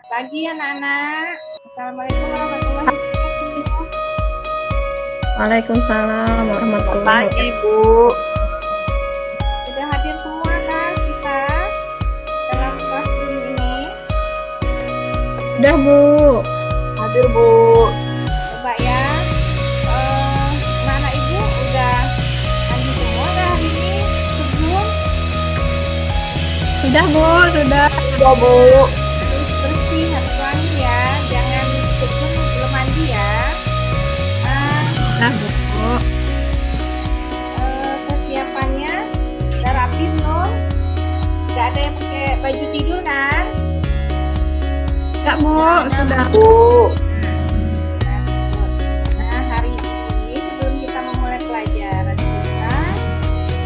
Pagi anak-anak. Assalamualaikum warahmatullahi wabarakatuh. Waalaikumsalam warahmatullahi Pagi, Bu. Sudah hadir semua kan kita dalam kelas ini? Udah, Bu. Hadir, Bu. Coba ya. Anak-anak ibu udah mandi semua dah hari ini sebelum Sudah, Bu. Sudah. Sudah, Bu. terus bersih harus wangi ya. Jangan sebelum belum mandi ya. Sudah, Bu. Kesiapannya udah rapi belum? Gak ada yang pakai baju tidur kan? Enggak, Bu. Sudah. Bu. Nah, hari ini sebelum kita memulai pelajaran kita,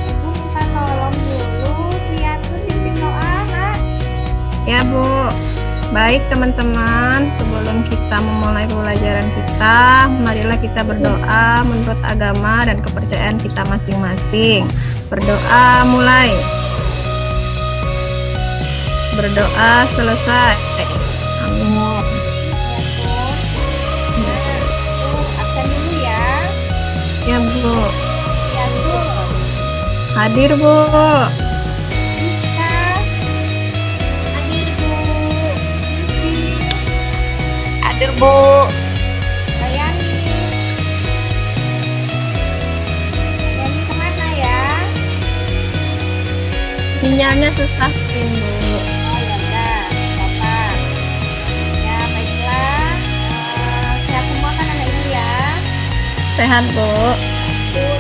Ibu minta tolong dulu liatin pimpin doa, Nak. Ya, Bu. Baik, teman-teman. Sebelum kita memulai pelajaran kita, marilah kita berdoa menurut agama dan kepercayaan kita masing-masing. Berdoa mulai. Berdoa selesai. Amin. Ya, Pun. Nah, tuh, absen dulu ya. Ya, Bu. Ya, tuh. Hadir, Bu. Bisa. Hadir, Bu. Hadir, Bu. Layani. Layani kemana ya? Sinyalnya susah, Bu. Oh ya udah, apa? Ya baiklah. Sehat semua kan anak ibu ya. Sehat, Bu.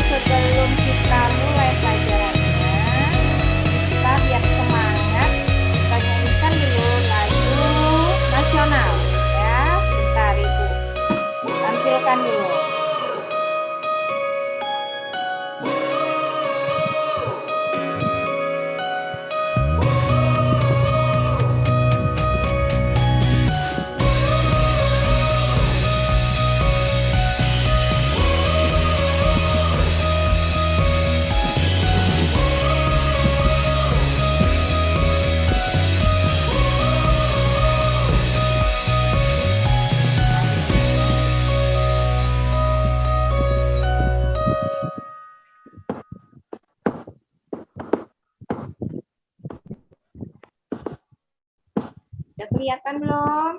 Sebelum kita mulai pelajarannya, kita biar semangat, kita nyanyikan dulu lagu nasional ya. Bentar ibu, tampilkan dulu. Udah kelihatan belum?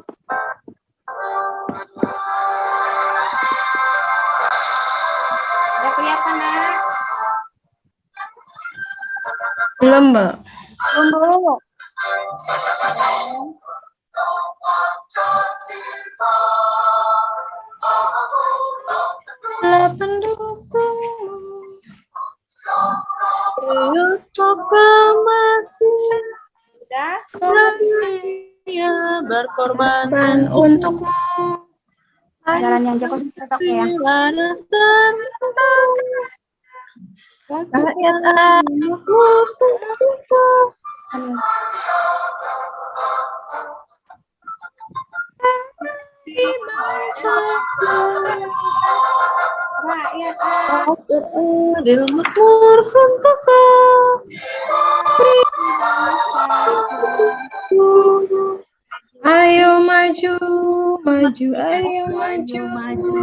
Udah kelihatan, Nak? Belum, Mbak. Belum. Pendukungmu Udah? Setia berkorban dan untukmu Jalan yang jauh cocok ya. rakyat anakku Rakyat adil makmur sentosa. ayo maju maju ayo maju maju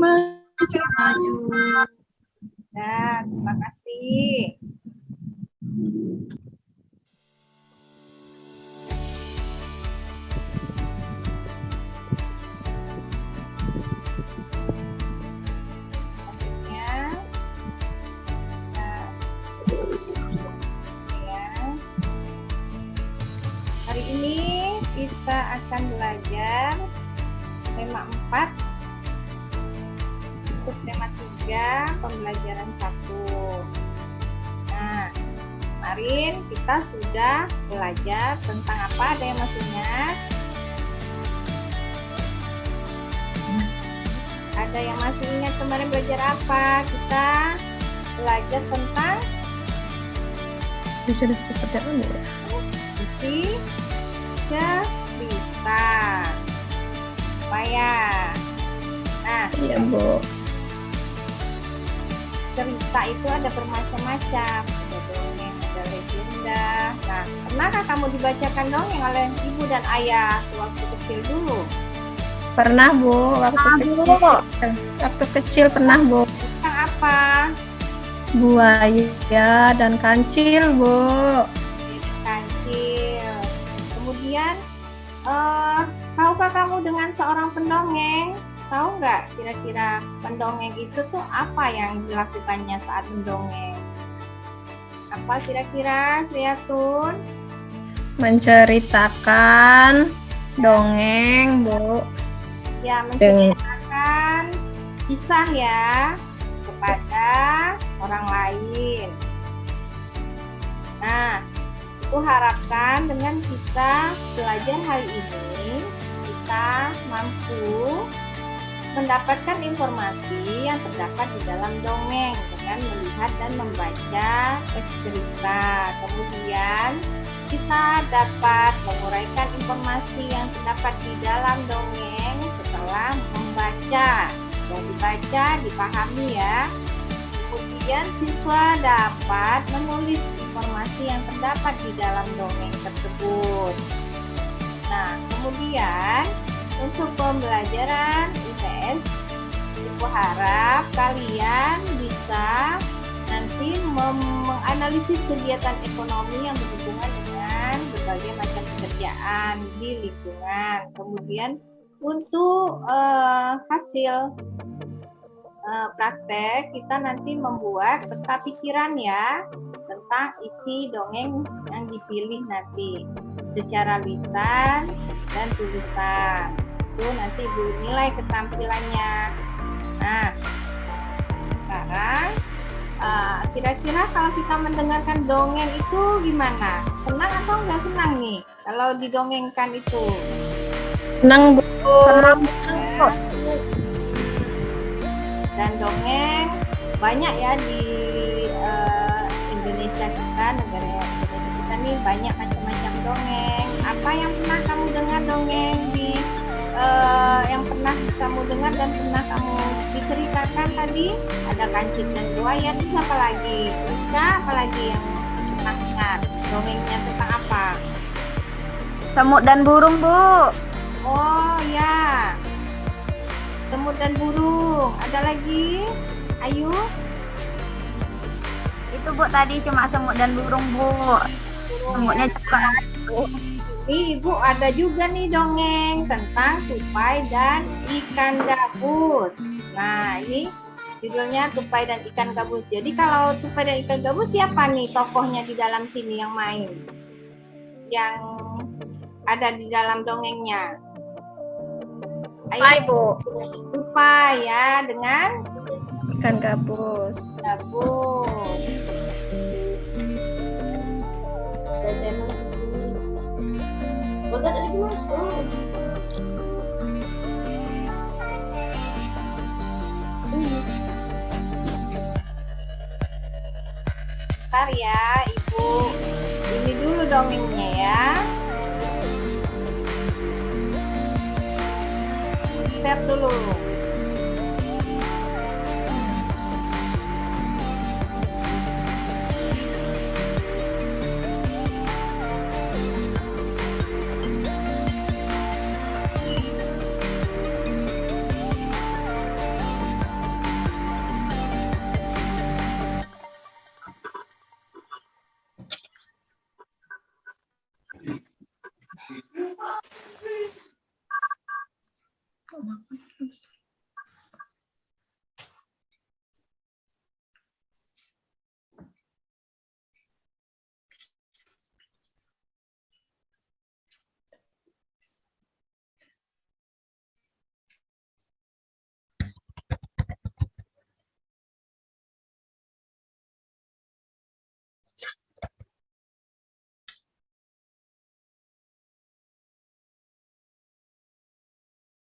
Maju. Nah, terima kasih. Selanjutnya, nah, ya. Hari ini kita akan belajar tema 4 untuk tema 3 pembelajaran 1. Nah, kemarin kita sudah belajar tentang apa? Ada yang masih ingat? Ada yang masih ingat kemarin belajar apa? Kita belajar tentang sudah seperti apa ya? isi cerita. Apa ya? Nah, Iya, Bu. cerita itu ada bermacam-macam. Ada dongeng, ada legenda, Indah. Nah, pernahkah kamu dibacakan dongeng oleh ibu dan ayah waktu kecil dulu? Pernah, Bu, waktu kecil pernah, Bu. Tentang apa? Buaya dan kancil, Bu. Kancil. Kemudian, tahukah kamu dengan seorang pendongeng? Tahu nggak kira-kira pendongeng itu tuh apa yang dilakukannya saat mendongeng? Apa kira-kira, Sriatun? Menceritakan dongeng, Bu. Ya, menceritakan kisah ya kepada orang lain. Nah, aku harapkan dengan kita belajar hari ini, kita mampu mendapatkan informasi yang terdapat di dalam dongeng dengan melihat dan membaca teks cerita. Kemudian kita dapat menguraikan informasi yang terdapat di dalam dongeng setelah membaca. Yang dibaca dipahami ya. Kemudian siswa dapat menulis informasi yang terdapat di dalam dongeng tersebut. Nah, kemudian untuk pembelajaran IPS, aku harap kalian bisa nanti menganalisis kegiatan ekonomi yang berhubungan dengan berbagai macam pekerjaan di lingkungan. Kemudian untuk hasil praktek, kita nanti membuat peta pikiran ya tentang isi dongeng yang dipilih nanti secara lisan dan tulisan. Itu nanti Ibu nilai keterampilannya. Nah, sekarang kira-kira kalau kita mendengarkan dongeng itu gimana? Senang atau enggak senang nih kalau didongengkan itu? Senang, Bu. Senang. Dan dongeng banyak ya di Indonesia kita, negara Indonesia kita nih banyak macam-macam dongeng. Apa yang pernah kamu dengar dongeng yang pernah kamu dengar dan pernah kamu diceritakan tadi? Ada kancil dan buaya, terus apa lagi? Rizka, apa lagi yang pernah dengar? Dongengnya tentang apa? Semut dan burung, Bu. Oh ya, semut dan burung. Ada lagi? Ayu? Itu, Bu, tadi cuma semut dan burung, Bu. Semutnya juga ada. Ibu ada juga nih dongeng tentang tupai dan ikan gabus. Nah, ini judulnya tupai dan ikan gabus. Jadi kalau tupai dan ikan gabus siapa nih tokohnya di dalam sini yang main? Yang ada di dalam dongengnya? Hai, Bu. Tupai ya, dengan Ikan gabus. gabus. Bentar ya, Ibu. Ini dulu dongengnya ya. Share dulu.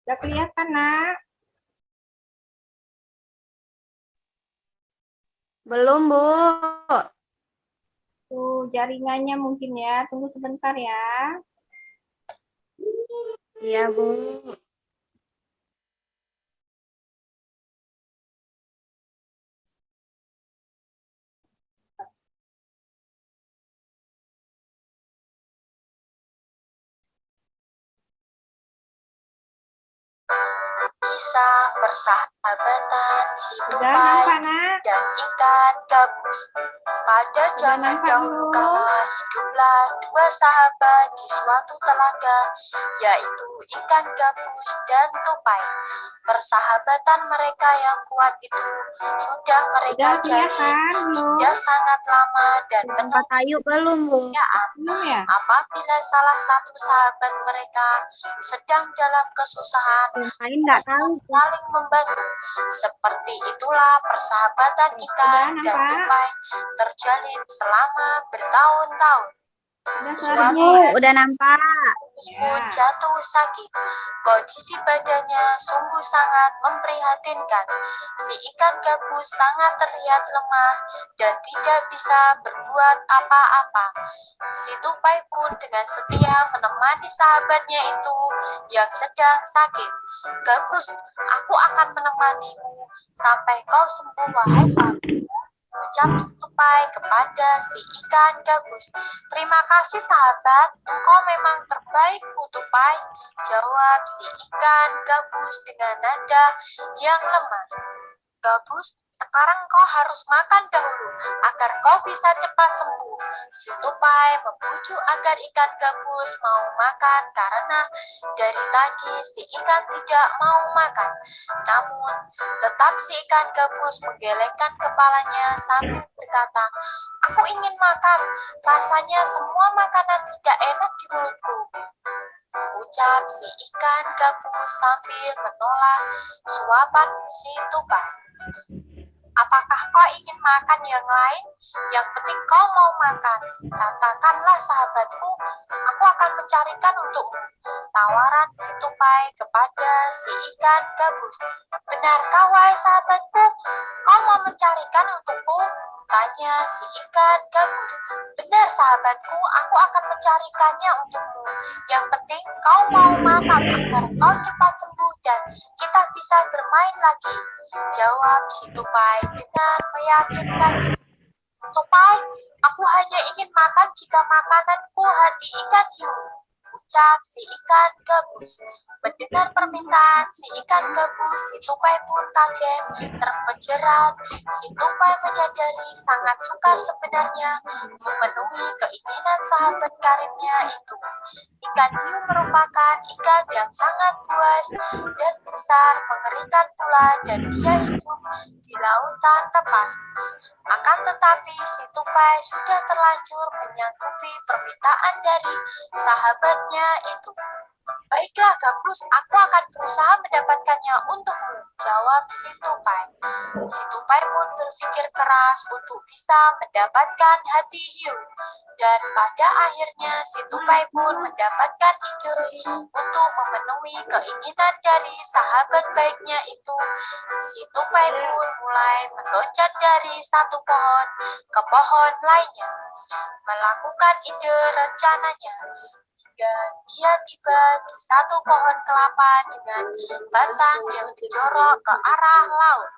Udah kelihatan, Nak? Belum, Bu. Tuh jaringannya mungkin ya. Tunggu sebentar ya. Iya, Bu. Kisah persahabatan si Udah tupai nampak nak? dan ikan gabus. Pada zaman nampak dahulu belum? kala hiduplah dua sahabat di suatu telaga, yaitu ikan gabus dan tupai. Persahabatan mereka yang kuat itu sudah mereka Udah jalin kelihatan belum? sudah sangat lama dan penuh Tempat kayu belum, Bu? kebahagiaan. Belum ya? Apabila salah satu sahabat mereka sedang dalam kesusahan, Lain nggak tahu, Bu. saling membantu. Seperti itulah persahabatan ikan Udah dan nampak? tupai terjalin selama bertahun-tahun. Udah Suatu Bu, selesai? udah nampak. pun jatuh sakit. Kondisi badannya sungguh sangat memprihatinkan. Si ikan gabus sangat terlihat lemah dan tidak bisa berbuat apa-apa. Si tupai pun dengan setia menemani sahabatnya itu yang sedang sakit. Gabus, aku akan menemanimu sampai kau sembuh, wahai sahabatku, ucap si tupai kepada si ikan gabus. Terima kasih sahabat, engkau memang terbaikku tupai, jawab si ikan gabus dengan nada yang lemah. Gabus, sekarang kau harus makan dahulu agar kau bisa cepat sembuh. Si tupai membujuk agar ikan gabus mau makan karena dari tadi si ikan tidak mau makan. Namun, tetap si ikan gabus menggelengkan kepalanya sambil berkata, aku ingin makan, rasanya semua makanan tidak enak di mulutku, ucap si ikan gabus sambil menolak suapan si tupai. Apakah kau ingin makan yang lain? Yang penting kau mau makan. Katakanlah sahabatku, aku akan mencarikan untukmu, tawaran si tupai kepada si ikan gabus. Benarkah wahai sahabatku, kau mau mencarikan untukku? Tanya si ikan gabus. Benar sahabatku, aku akan mencarikannya untukmu. Yang penting kau mau makan agar kau cepat sembuh dan kita bisa bermain lagi, jawab si tupai dengan meyakinkan. Tupai, aku hanya ingin makan jika makananku hati ikan hiu, ucap si ikan gabus. Mendengar permintaan si ikan gabus, si tupai pun kaget, terpejerat. Si tupai menyadari sangat sukar sebenarnya memenuhi keinginan sahabat karibnya itu. Ikan hiu merupakan ikan yang sangat buas dan besar, mengerikan pula, dan dia hidup di lautan lepas. Akan tetapi si tupai sudah terlanjur menyanggupi permintaan dari sahabatnya itu. Baiklah gabus, aku akan berusaha mendapatkannya untukmu, jawab si tupai. Si tupai pun berpikir keras untuk bisa mendapatkan hati hiu. Dan pada akhirnya si tupai pun mendapatkan ide untuk memenuhi keinginan dari sahabat baiknya itu. Si tupai pun mulai meloncat dari satu pohon ke pohon lainnya, melakukan ide rencananya. Hingga dia tiba di satu pohon kelapa dengan batang yang menjorok ke arah laut.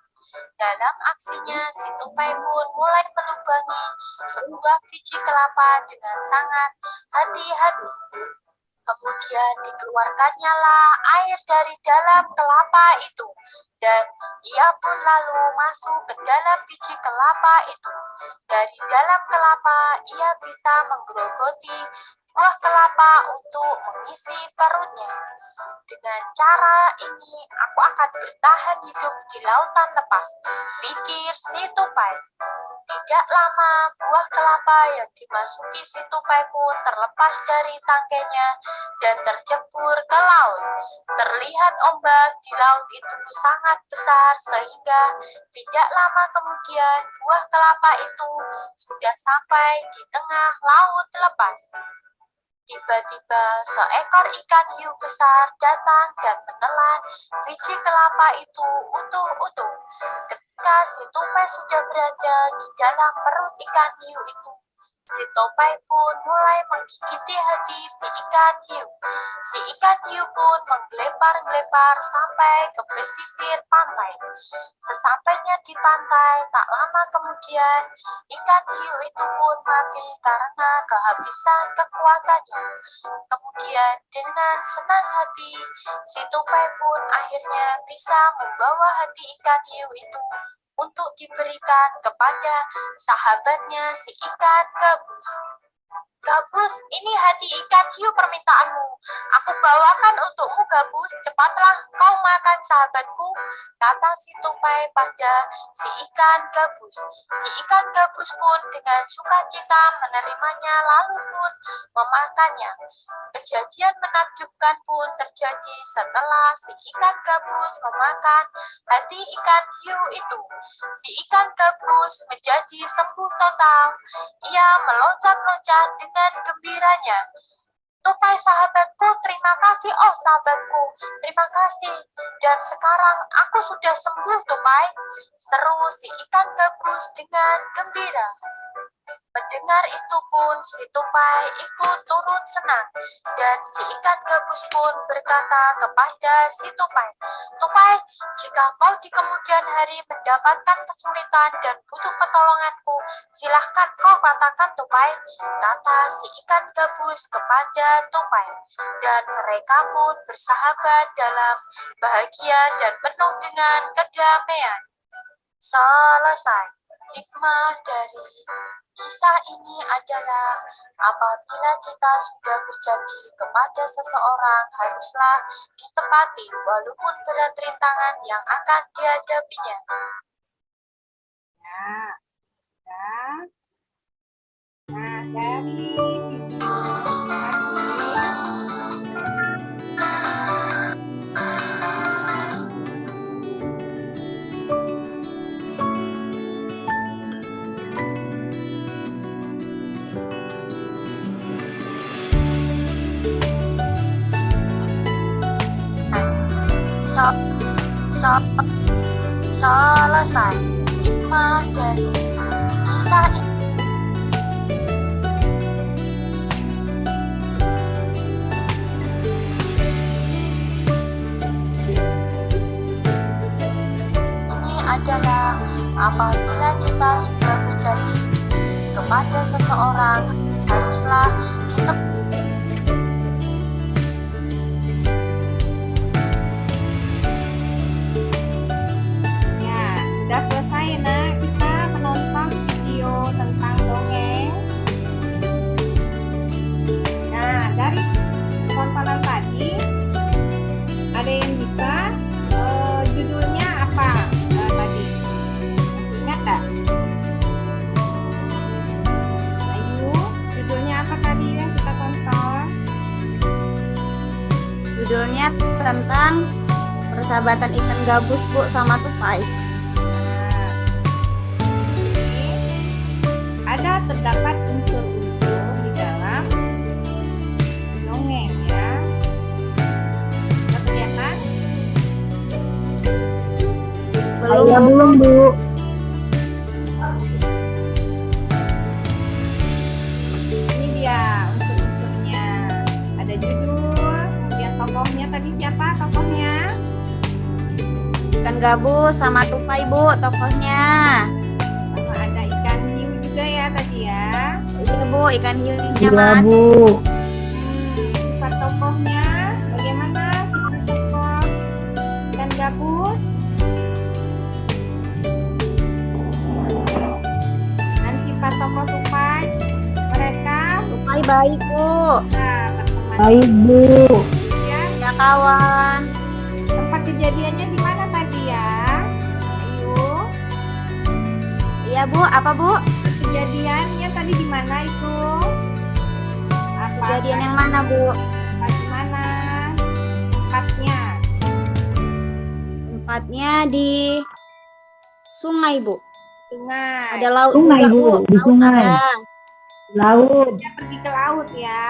Dalam aksinya, si tupai pun mulai melubangi sebuah biji kelapa dengan sangat hati-hati. Kemudian dikeluarkannya lah air dari dalam kelapa itu, dan ia pun lalu masuk ke dalam biji kelapa itu. Dari dalam kelapa, ia bisa menggerogoti buah kelapa untuk mengisi perutnya. Dengan cara ini, aku akan bertahan hidup di lautan lepas, pikir si tupai. Tidak lama, buah kelapa yang dimasuki si tupai pun terlepas dari tangkainya dan tercebur ke laut. Terlihat ombak di laut itu sangat besar sehingga tidak lama kemudian buah kelapa itu sudah sampai di tengah laut lepas. Tiba-tiba seekor ikan hiu besar datang dan menelan biji kelapa itu utuh-utuh. Ketika si tupai sudah berada di dalam perut ikan hiu itu, Si tupai pun mulai menggigiti hati si ikan hiu. Si ikan hiu pun menggelepar-gelepar sampai ke pesisir pantai. Sesampainya di pantai, tak lama kemudian, ikan hiu itu pun mati karena kehabisan kekuatannya. Kemudian dengan senang hati, si tupai pun akhirnya bisa membawa hati ikan hiu itu untuk diberikan kepada sahabatnya si ikan gabus. Gabus, ini hati ikan hiu permintaanmu. Aku bawakan untukmu, Gabus. Cepatlah kau makan sahabatku, kata si tupai pada si ikan gabus. Si ikan gabus pun dengan sukacita menerimanya lalu pun memakannya. Kejadian menakjubkan pun terjadi setelah si ikan gabus memakan hati ikan hiu itu. Si ikan gabus menjadi sembuh total. Ia meloncat-loncat dengan gembiranya. Tupai sahabatku, terima kasih. Oh sahabatku, terima kasih. Dan sekarang aku sudah sembuh, Tupai, seru si ikan gabus dengan gembira. Mendengar itu pun si tupai ikut turut senang, dan si ikan gabus pun berkata kepada si tupai, Tupai, jika kau di kemudian hari mendapatkan kesulitan dan butuh pertolonganku, silahkan kau katakan, Tupai, kata si ikan gabus kepada tupai. Dan mereka pun bersahabat dalam bahagia dan penuh dengan kedamaian. Selesai. Hikmah dari kisah ini adalah apabila kita sudah berjanji kepada seseorang, haruslah ditepati walaupun berat rintangan yang akan dihadapinya. Nah, dari Selesai. Hikmah dari kisah ini adalah apabila kita sudah berjanji kepada seseorang, haruslah kita sudah selesai. Nah, kita menonton video tentang dongeng. Nah, dari tontonan tadi ada yang bisa judulnya apa tadi? Ingat tak? Ayo, judulnya apa tadi yang kita tonton? Judulnya tentang persahabatan ikan gabus, Bu, sama tupai. Ada terdapat unsur-unsur di dalam dongeng ya. Kelihatan? Belum, Bu. Ini dia unsur-unsurnya. Ada judul, kemudian tokohnya tadi siapa tokohnya? Ikan gabus sama tupai, Bu, tokohnya. Sama ada ikan hiu juga ya tadi ya. Iya, Bu, ikan hiunya Iya, mati. Bu. Sifat tokohnya bagaimana sifat tokoh ikan gabus? Dan sifat tokoh tupai, mereka Tupai baik, Bu. berteman. Baik, Bu. Ya, Ya, kawan. tempat kejadiannya di mana tadi ya? Ayo, Iya, Bu, apa, Bu? kejadiannya tadi di mana itu? Apa? Kejadian yang mana, Bu? Di mana? Tempatnya. Tempatnya di sungai, Bu. Sungai. Ada laut Sungai, juga, Bu, Bu. di Laut sungai. ada. Laut. Dia pergi ke laut ya.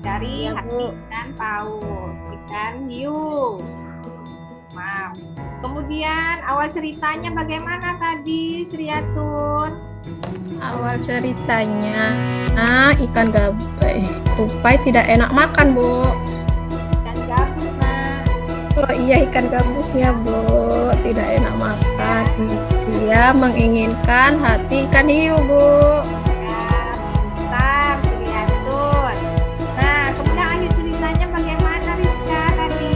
Cari Iya, hati Bu. ikan paus, ikan hiu. Maaf. Kemudian Kemudian awal ceritanya bagaimana tadi, Sriatun? Awal ceritanya, ikan tupai tidak enak makan, Bu. Ikan gabus, Nak. Oh iya, ikan gabusnya, Bu, tidak enak makan. Dia menginginkan hati ikan hiu, Bu. Ya, mantap, Sriatun. Nah, kemudian akhir ceritanya bagaimana, Rizka tadi?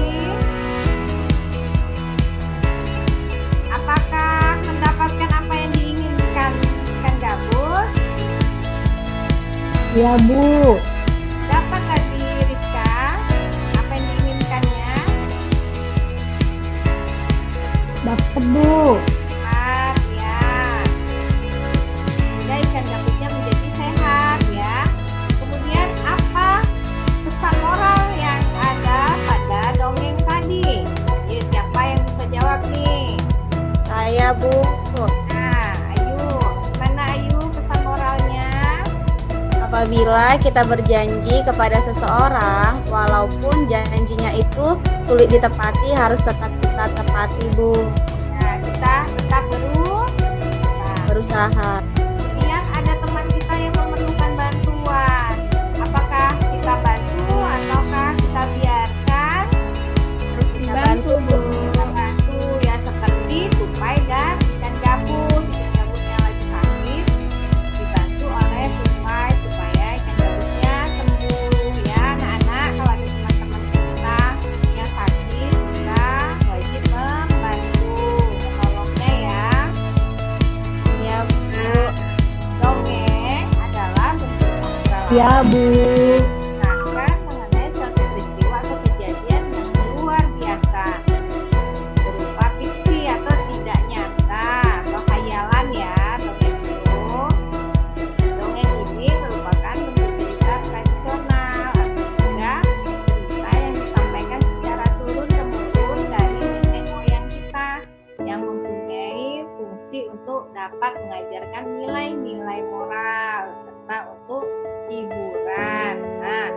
Apakah mendapatkan apa yang diinginkan ikan gabus? Iya, Bu. Dapat tadi, Rizka, apa yang diinginkannya? Dapat, Bu. Sehat ya. Sehingga ikan gabusnya menjadi sehat ya. Kemudian apa pesan moral yang ada pada dongeng tadi? Ya, siapa yang bisa jawab nih? Saya, Bu. Nah, Ayu, mana Ayu pesan moralnya? Apabila kita berjanji kepada seseorang, walaupun janjinya itu sulit ditepati, harus tetap kita tepati, Bu. Nah, kita tetap Berusaha. kemudian ada teman kita yang memerlukan bantuan. Apakah kita bantu ataukah kita biarkan? Harus dibantu, Bu. Kita bantu ya, seperti tupai dan ikan gabus. Ikan gabusnya lagi sakit, dibantu oleh tupai supaya ikan gabusnya sembuh ya. Anak-anak, kalau ada teman-teman kita yang sakit, kita wajib membantu, menolongnya ya. Ya, Bu. Dongeng adalah bentuk sastra Ya, Bu. menceritakan mengenai suatu peristiwa atau kejadian yang luar biasa, berupa fiksi atau tidak nyata atau khayalan ya. Dongeng ini merupakan bentuk cerita tradisional atau juga cerita yang disampaikan secara turun temurun dari nenek moyang kita, yang mempunyai fungsi untuk dapat mengajarkan nilai-nilai moral serta untuk hiburan. Nah,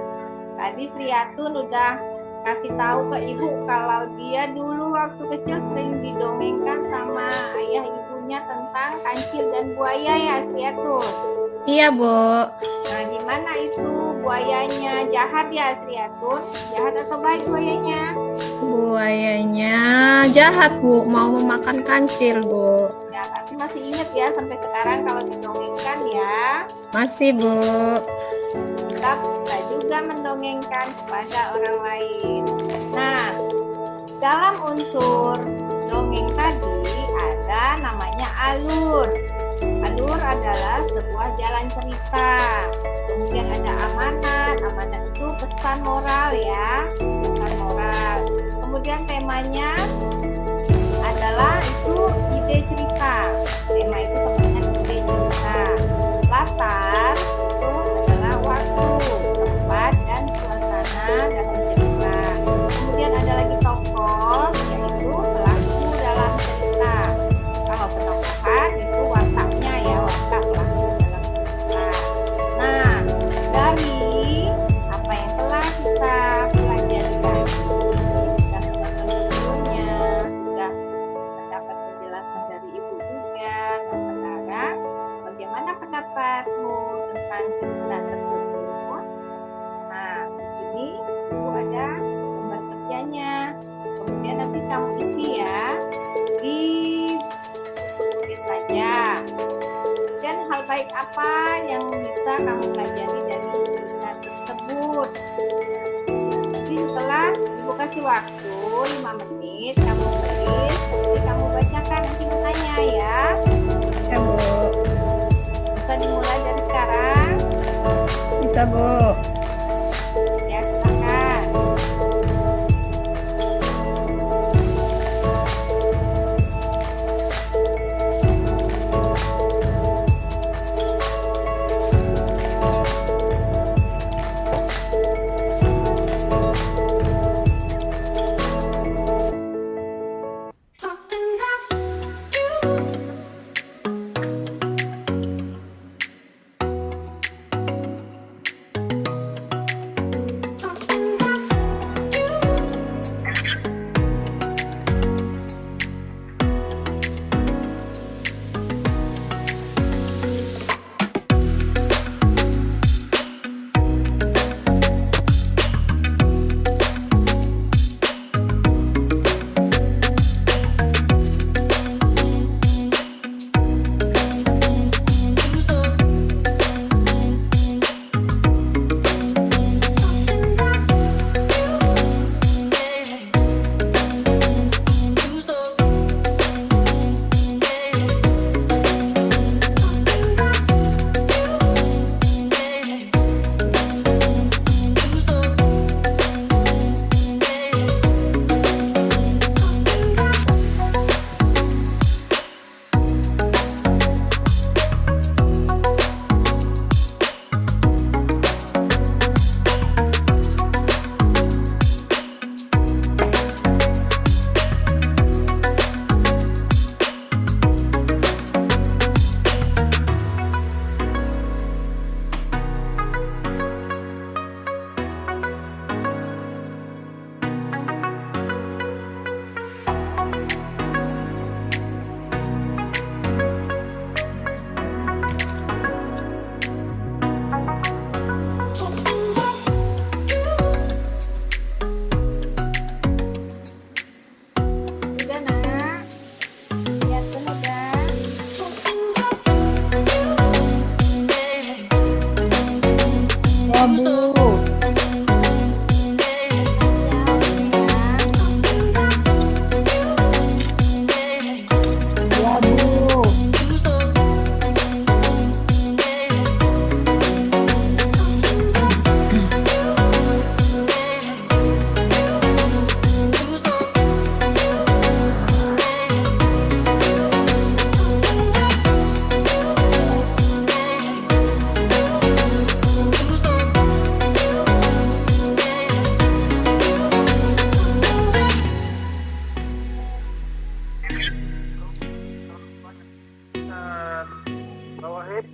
tadi Sriatun udah kasih tahu ke ibu kalau dia dulu waktu kecil sering didongengkan sama ayah ibunya tentang kancil dan buaya ya, Sriatun. Iya, Bu. Nah, gimana itu buayanya? Jahat ya, Sriatun? Jahat atau baik buayanya? Buayanya jahat, Bu. Mau memakan kancil, Bu. Ya, tapi masih inget ya sampai sekarang kalau didongengkan ya. Masih, Bu. Kita bisa juga mendongengkan kepada orang lain. Nah, dalam unsur dongeng tadi ada namanya alur. Alur adalah sebuah jalan cerita. Kemudian ada amanat. Amanat itu pesan moral ya, pesan moral. Kemudian temanya adalah itu ide cerita. Tema itu sama dengan ide cerita. Latar itu adalah waktu, tempat, dan suasana dalam cerita. Kemudian ada lagi tokoh, yaitu pelaku dalam cerita. Kalau penokohan itu wataknya ya, watak pelaku dalam cerita. Nah, dari apa yang telah kita pelajari tadi, sudah menonton videonya, sudah mendapat penjelasan dari ibu juga. Nah, sekarang bagaimana pendapatmu tentang cerita tersebut? Nah, di sini ibu ada gambar kerjanya. Kemudian nanti kamu isi ya di tulis saja. Dan hal baik apa yang bisa kamu pelajari dari cerita tersebut? Jadi setelah ibu kasih waktu 5 menit, kamu tulis, nanti kamu bacakan, nanti bertanya ya. Ya, Bu. Bisa dimulai dari sekarang. Bisa, Bu. Ya, silakan.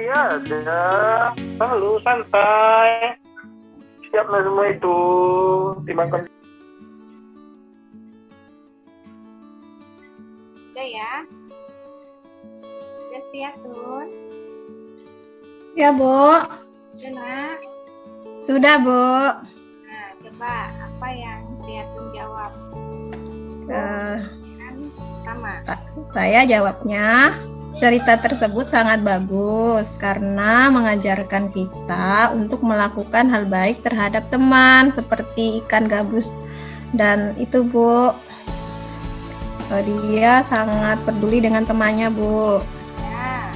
Tiada, selalu santai. Siaplah semua itu dimakan. Udah ya? Udah siap, Tun? Ya, Bu. Udah, Nak? Sudah, Bu. Nah, coba apa yang Triatun jawab? Eh, Kan sama. Saya jawabnya, cerita tersebut sangat bagus karena mengajarkan kita untuk melakukan hal baik terhadap teman seperti ikan gabus dan itu, Bu. Dia sangat peduli dengan temannya, Bu. Ya.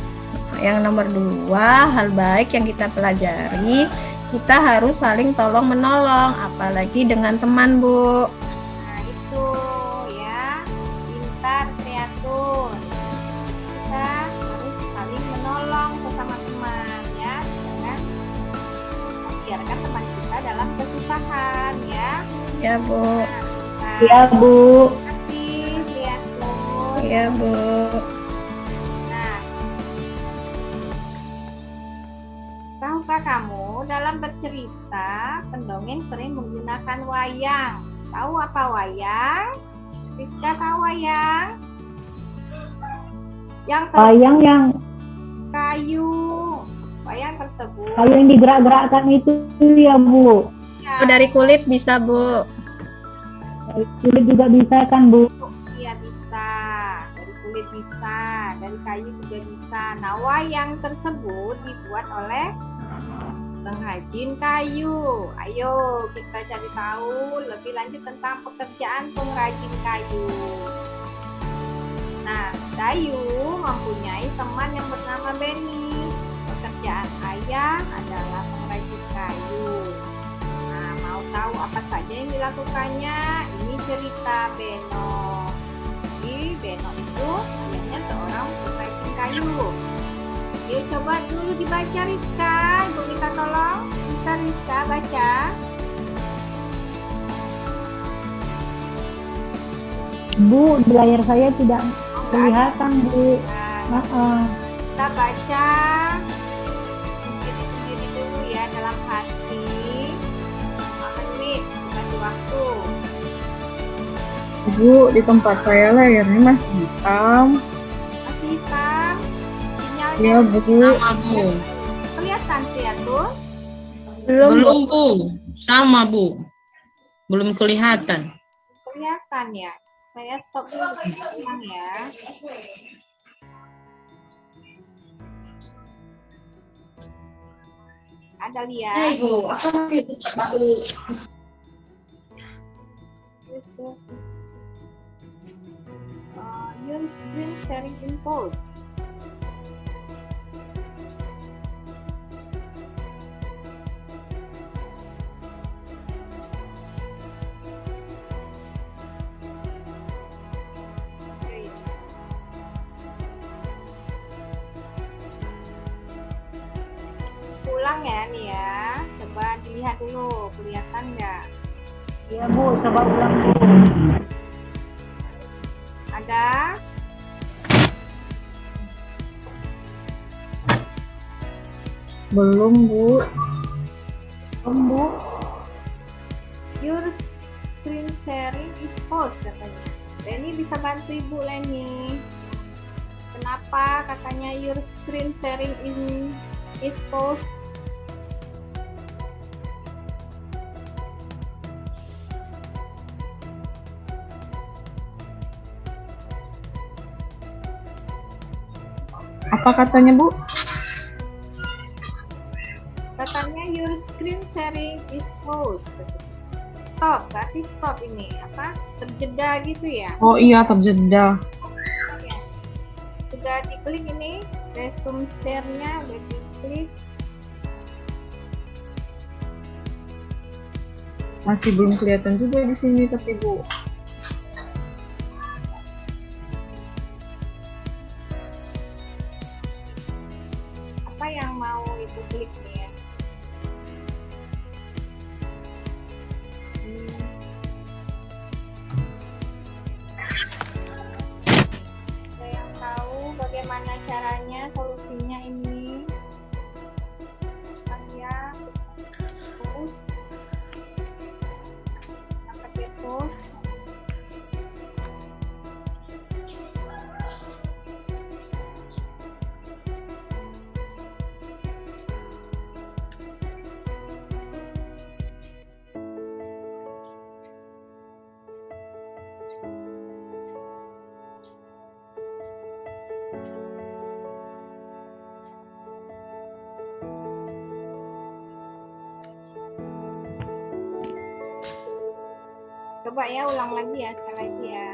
Yang nomor 2, hal baik yang kita pelajari, kita harus saling tolong menolong, apalagi dengan teman, Bu. Nah, itu ya. Pintar, Triatun. Kita harus saling menolong sesama teman ya, dengan biarkan teman kita dalam kesusahan ya. Ya, Bu. Nah, Iya, Bu. terima kasih Triatun. Ya, Bu. Nah, tahukah kamu dalam bercerita pendongeng sering menggunakan wayang? Tahu apa wayang? Rizka tahu wayang? Yang Wayang yang kayu. Wayang tersebut yang digerak-gerakkan itu ya, Bu. ya, Dari kulit bisa, Bu. Kulit juga bisa kan, Bu? iya bisa. Dari kulit bisa, dari kayu juga bisa. Nah, wayang tersebut dibuat oleh pengrajin kayu. Ayo kita cari tahu lebih lanjut tentang pekerjaan pengrajin kayu. Nah, Dayu mempunyai teman yang bernama Benny. Pekerjaan ayah adalah pengrajin kayu. Nah, mau tahu apa saja yang dilakukannya? Ini cerita Beno. Jadi Beno itu ayahnya seorang pengrajin kayu. Yuk coba dulu dibaca, Rizka. Ibu minta tolong. Bisa Rizka baca. Bu, di layar saya tidak kelihatan, Bu. Nah, kita baca sendiri-sendiri dulu ya dalam hati. 5 menit, kasih waktu. Bu, di tempat saya layarnya masih hitam. Masih hitam. Sinyalnya Ya, Bu. Sama, Bu. kelihatan Triatun. Belum, Bu. Sama, Bu. Belum kelihatan. Kelihatan ya. Saya stop dulu ulang ya. Ada lihat. Your screen sharing in post. Ulang ya nih ya. Coba dilihat dulu, kelihatan nggak? Iya, Bu. Coba ulang, Bu. Ada? Belum, Bu. Bu. Your screen sharing is post katanya. Leni bisa bantu Ibu Leni. Kenapa katanya your screen sharing is post? Apa katanya, Bu? Katanya your screen sharing is post. Stop, berarti stop ini apa? Terjeda gitu ya? Oh iya, terjeda. Ya. Sudah diklik ini resume share-nya, udah diklik. Masih belum kelihatan juga di sini, tapi Bu. Apa yang mau itu klik nih ya? Ada yang tahu bagaimana caranya, solusinya ini? Coba ya, ulang lagi ya, sekali lagi ya.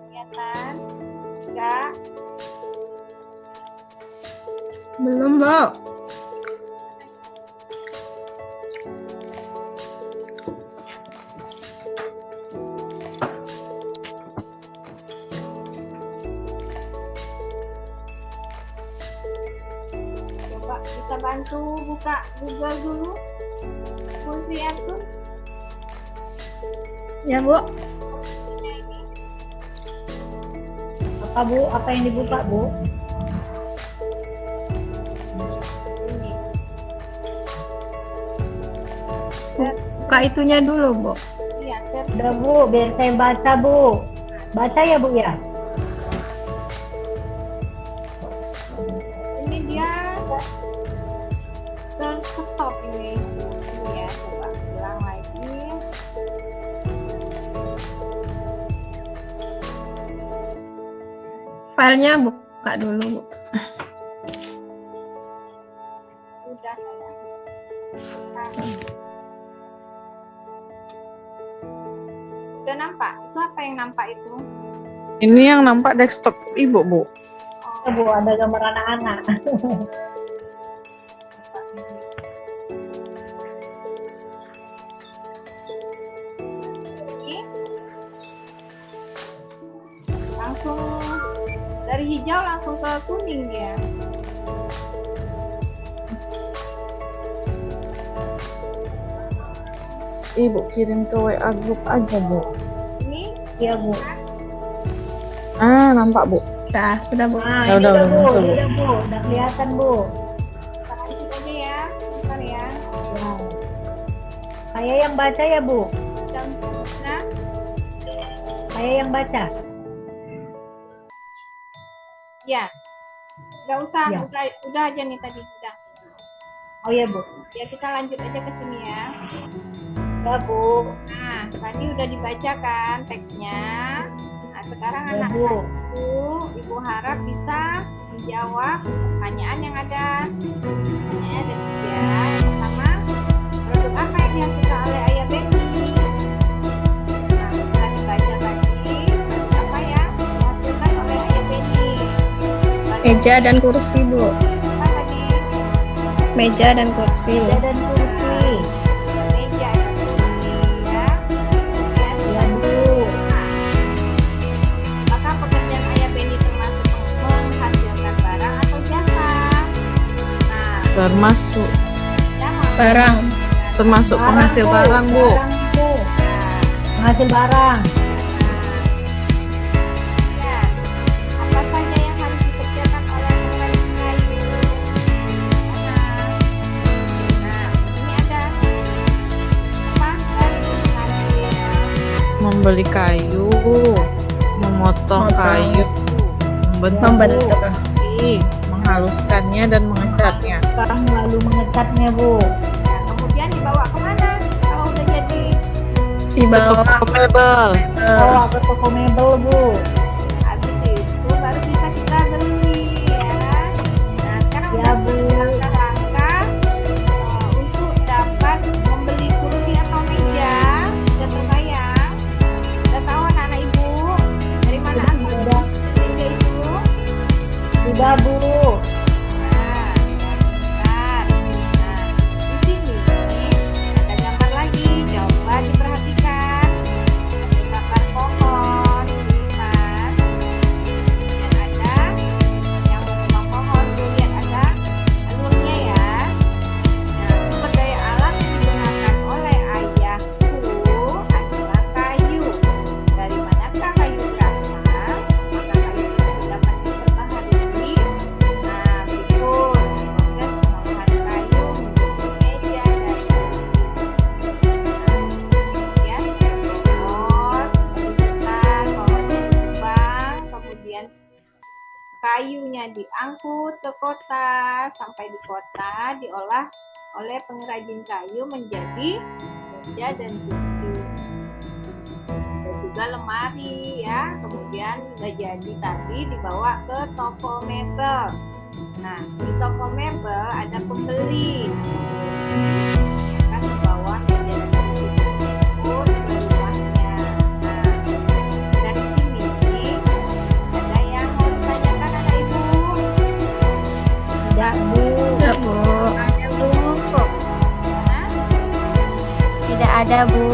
Kelihatan? Enggak? Belum, Bu. Coba bisa bantu buka Google dulu. Bu Sriatun. Ya, Bu. Ini. Apa Bu? Apa yang dibuka Bu? Ini. Buka itunya dulu, Bu. Iya, share. Udah Bu, biar saya baca Bu. Baca ya Bu ya? Ini dia terstop ini. Ini ya, coba ulang lagi. Filenya buka dulu, Bu. Udah saya. Udah nampak? Itu apa yang nampak itu? Ini yang nampak desktop Ibu, Bu. Ya, Bu, ada gambar anak-anak. Ini. Langsung dari hijau langsung ke kuning ya. Ibu kirim ke WA grup aja, Bu. Ini Iya Bu. Ah, nampak, Bu. Nah, sudah, Bu. Nah, Ya, ini udah Bu, muncul, Bu. udah Bu, udah kelihatan Bu. kita lanjut aja ya. Bentar ya. Ya. Saya yang baca ya Bu. Dan nah, Saya yang baca. ya. Nggak usah, Ya. udah aja nih tadi udah. Oh ya Bu. Ya kita lanjut aja ke sini ya. Ya Bu. Nah, tadi udah dibaca kan teksnya. Nah, sekarang Ya anak Bu. Ibu harap bisa menjawab pertanyaan yang ada. Pertanyaannya ada 3. Yang pertama, produk apa yang dihasilkan oleh Ayah Betty? Nah, sudah dibaca tadi. Produk apa yang dihasilkan oleh Ayah Betty? Meja dan kursi, Bu. Apa tadi? Meja dan kursi. Meja dan kursi. Meja dan kursi ya. Kemudian Ya Bu. apakah pekerjaan Ayah Benny termasuk menghasilkan barang atau jasa? Nah, Termasuk Barang. termasuk penghasil barang, Bu. Barang Bu. Penghasil barang. ya. Apa saja yang harus dikerjakan oleh pengrajin kayu? Nah, ini ada apa? Harus mengambil Membeli kayu, memotong kayu, membentuk Membentuk. kursi, menghaluskannya dan mengecatnya. Sekarang lalu mengecatnya Bu. Nah, kemudian dibawa kemana? Kalau udah jadi Di bawah. Toko mebel. Oh, ke toko mebel Bu. habis itu baru bisa kita beli ya. Nah, sekarang Ya, udah Bu. langkah-langkah untuk dapat membeli kursi atau meja. Sudah terbayang? Sudah tahu anak-anak ibu dari mana asal Sudah. meja itu? Sudah Bu. Nah, bentar. Nah, di sini ada gambar lagi. Coba diperhatikan. Ada gambar pohon, lihat. Dan ada yang menebang pohon. Tuh, lihat ada alurnya ya. Nah, sumber daya alam yang digunakan oleh ayahku adalah kayu. Dari manakah kayu berasal? Maka kayu itu dapat diperbaharui. Nah, berikut proses pengolahan kayu menjadi meja dan kursi. Nah, kemudian pohon diputar, pohonnya ditebang, kemudian kayunya diangkut ke kota, sampai di kota diolah oleh pengrajin kayu menjadi meja dan kursi. Ada juga lemari ya, kemudian udah jadi tadi dibawa ke toko mebel. Nah, di toko mebel ada pembeli. Akan membawa meja dan kursi tersebut ke rumahnya. Nah, dari sini ada yang mau ditanyakan anak ibu? Tidak, Bu. Ya, Bu. Ada Bu. Nah, Tidak ada Bu.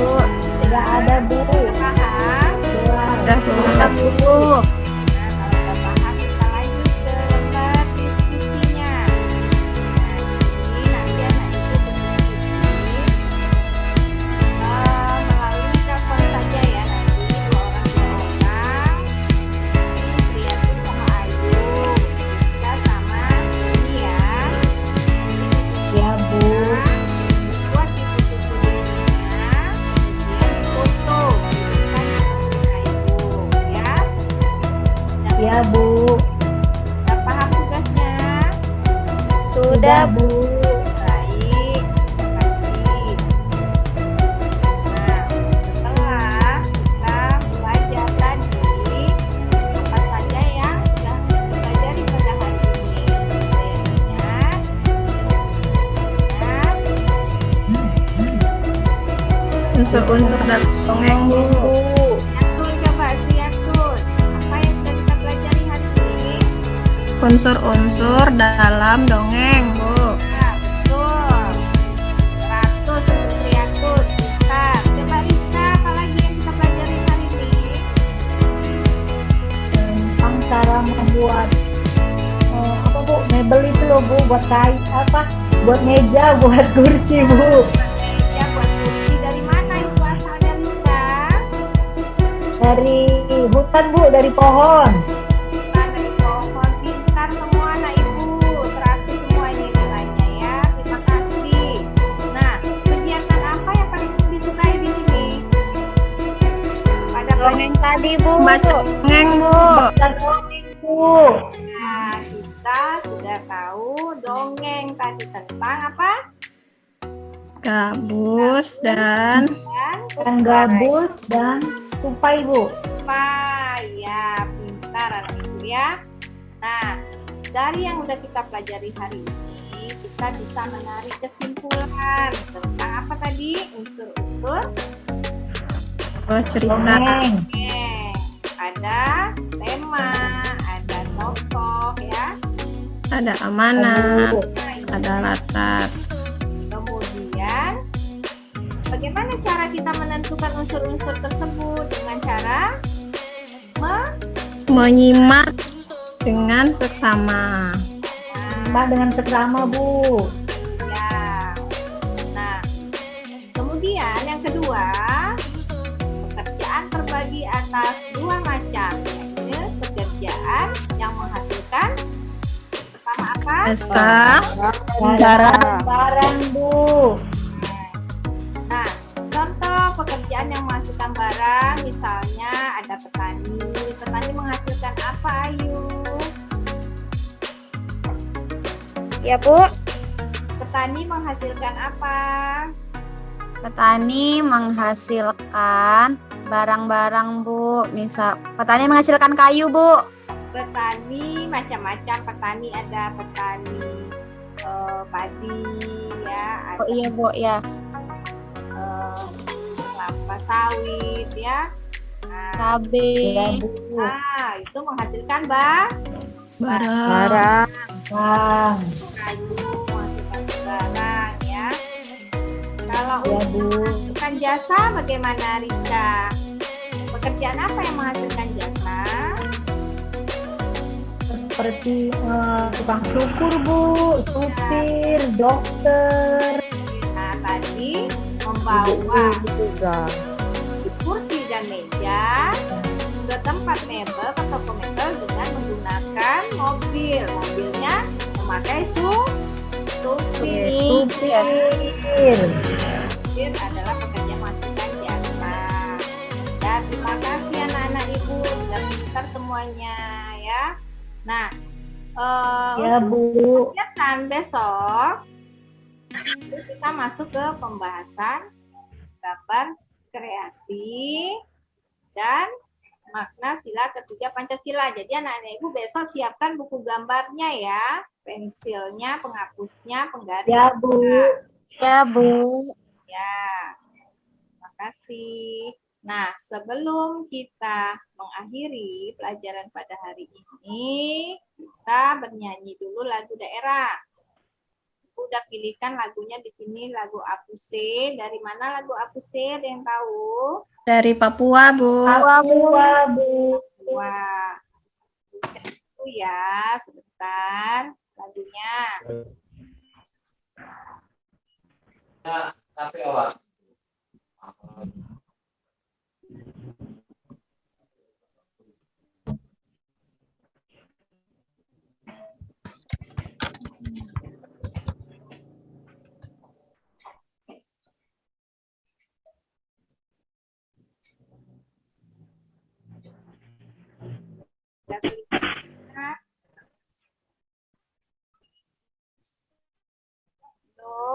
Tidak ada, Bu. paham? Keluar. Udah, Bu. Ada Bu. Nah, kalau udah paham kita lanjut ke lembar diskusinya. Nah, ini nanti anak ibu berdiskusi melalui telepon saja ya, nanti dua orang. Ini Priyatin sama Ayu, kita sama ini ya. Ya, Bu. Buat di buku tulisnya, kemudian foto, kirimkan ke Ibu ya. Ya, Bu. Udah paham tugasnya? Sudah Bu. Baik, terima kasih. Nah, setelah kita belajar tadi, apa saja yang sudah dipelajari pada hari ini? Materinya, Unsur-unsur dalam dongeng, Bu. Yatun coba, Yatun. Apa yang sudah kita pelajari hari ini? Unsur-unsur dalam dongeng, Bu. Nah, betul. 100 untuk Yatun. Pintar. Coba Rizka, apa lagi yang kita pelajari hari ini? Tentang cara membuat apa, Bu? Mebel itu loh, Bu. Buat kain apa? Buat meja, buat kursi, Bu. Meja buat kursi dari mana itu asalnya Rizka? Dari hutan, Bu. Dari pohon. Bukan dari pohon. Pintar semua anak ibu. 100 semua ini nilainya ya. Terima kasih. Nah, kegiatan apa yang paling disukai di sini? Pada Dongeng tadi Bu. Baca dongeng, Bu. Dan dongeng, Bu. Nah, kita sudah tahu dongeng tadi tentang apa? Gabus dan Dan gabus dan tupai, Bu. Ya, pintar anak ibu ya. Nah, dari yang udah kita pelajari hari ini, kita bisa menarik kesimpulan tentang apa tadi? Unsur-unsur cerita. Dongeng. dongeng. Ada tema, ada tokoh ya. Ada amanah, Bu. Nah, ini ada latar. kemudian bagaimana cara kita menentukan unsur-unsur tersebut? Dengan cara Menyimak dengan seksama. Mbak dengan seksama, Bu. ya. Nah, kemudian yang kedua, pekerjaan terbagi atas dua macam, yaitu pekerjaan yang menghasilkan pertama apa? Esa, Barang, Bu. Nah, contoh pekerjaan yang menghasilkan barang, misalnya ada petani. Petani menghasilkan apa, Ayu? Ya Bu. Petani menghasilkan apa? Petani menghasilkan barang-barang Bu. Misal petani menghasilkan kayu Bu. Petani macam-macam. Petani ada petani padi ya, ada Oh iya Bu ya. kelapa sawit ya. Nah, Cabe. itu menghasilkan barang. barang. Bang. Kayu menghasilkan barang ya. Kalau Ya, untuk Bu. menghasilkan jasa bagaimana Rizka? Pekerjaan apa yang menghasilkan jasa? Seperti tukang cukur, Bu. Supir, dokter. Nah, tadi membawa kursi dan meja ke tempat mebel ke toko mebel dengan menggunakan mobil. Mobilnya memakai supir. Iya. Supir adalah pekerja menghasilkan jasa. Ya, terima kasih anak-anak ibu sudah pintar semuanya ya. Nah, Ya, Bu. kegiatan besok kita masuk ke pembahasan gambar kreasi dan makna sila ketiga Pancasila. Jadi anak-anak ibu besok siapkan buku gambarnya ya. pensilnya, penghapusnya, penggaris. Ya, Bu. Ya, Bu. Ya, makasih. Nah, sebelum kita mengakhiri pelajaran pada hari ini, kita bernyanyi dulu lagu daerah. Udah pilihkan lagunya di sini, lagu Apuse. Dari mana lagu Apuse? Ada yang tahu? Dari Papua, Bu. Papua, Bu. Wah, itu ya, sebentar lagunya. Udah kelihatan?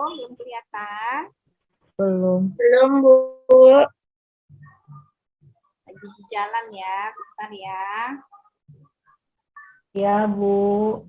Belum kelihatan. Belum. Belum, Bu. Lagi di jalan ya, bentar ya. Ya, Bu.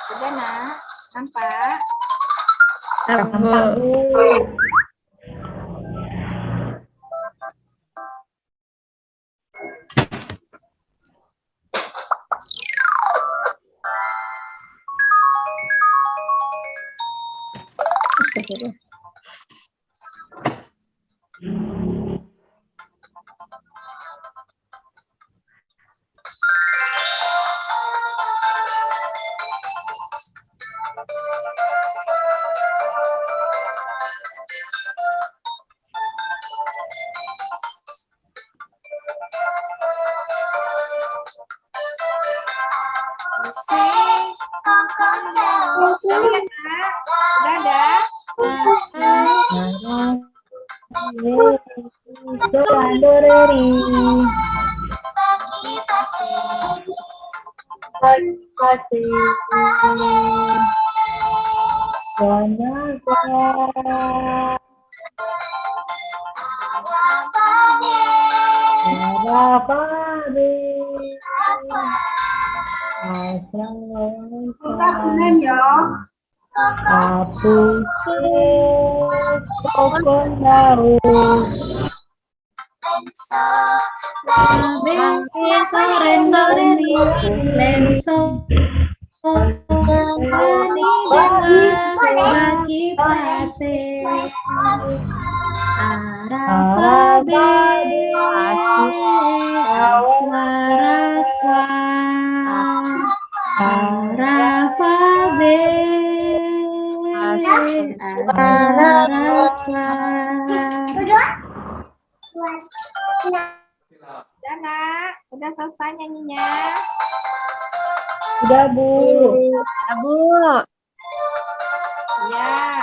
Udah nak, nampak? Nampak, Bu. Udah lihat nak? Udah ada? Udah nak? Udah selesai nyanyinya? Udah, Bu. Ya, Bu. Ya.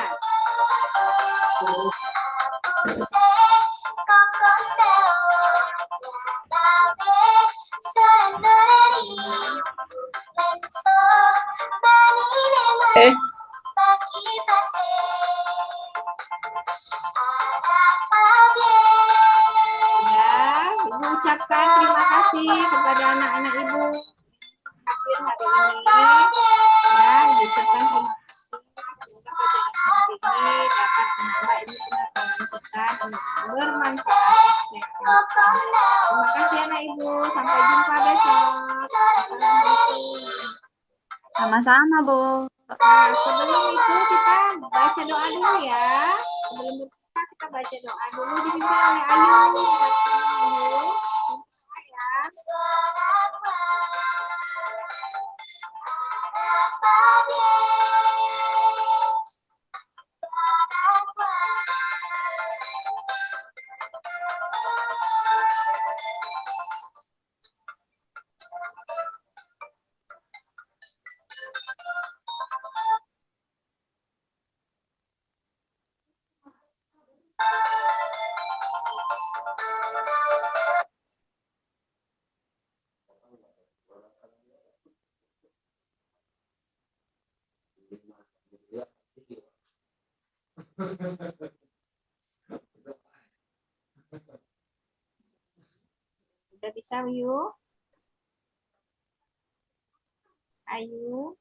Ya, Ibu ucapkan terima kasih kepada anak-anak Ibu hadir hari ini. Ya, Ibu ucapkan terima kasih. Semoga pelajaran hari ini dapat menambah ilmu pengetahuan kita dan bermanfaat. Terima kasih anak Ibu. Sampai jumpa besok. Assalamualaikum. Sama-sama, Bu. Nah, sebelum itu kita baca doa dulu ya. Sebelum berbuka kita baca doa dulu dipimpin oleh Ayu. Ayu. Ya. Udah bisa, Ayu? Ayu,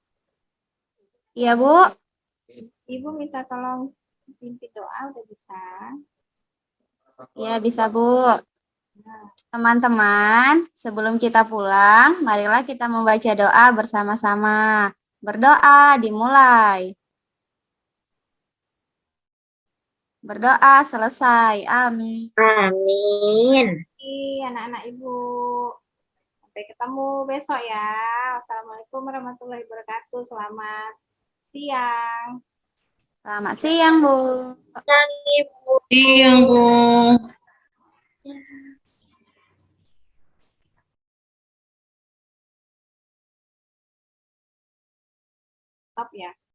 Iya, Bu. Ibu minta tolong pimpin doa, udah bisa? Iya, bisa, Bu. Teman-teman, sebelum kita pulang, marilah kita membaca doa bersama-sama. Berdoa dimulai. Berdoa selesai. Amin. Amin. Anak-anak Ibu. Sampai ketemu besok ya. Wassalamualaikum warahmatullahi wabarakatuh. Selamat siang. Selamat siang, Bu. Siang, Bu. Stop ya.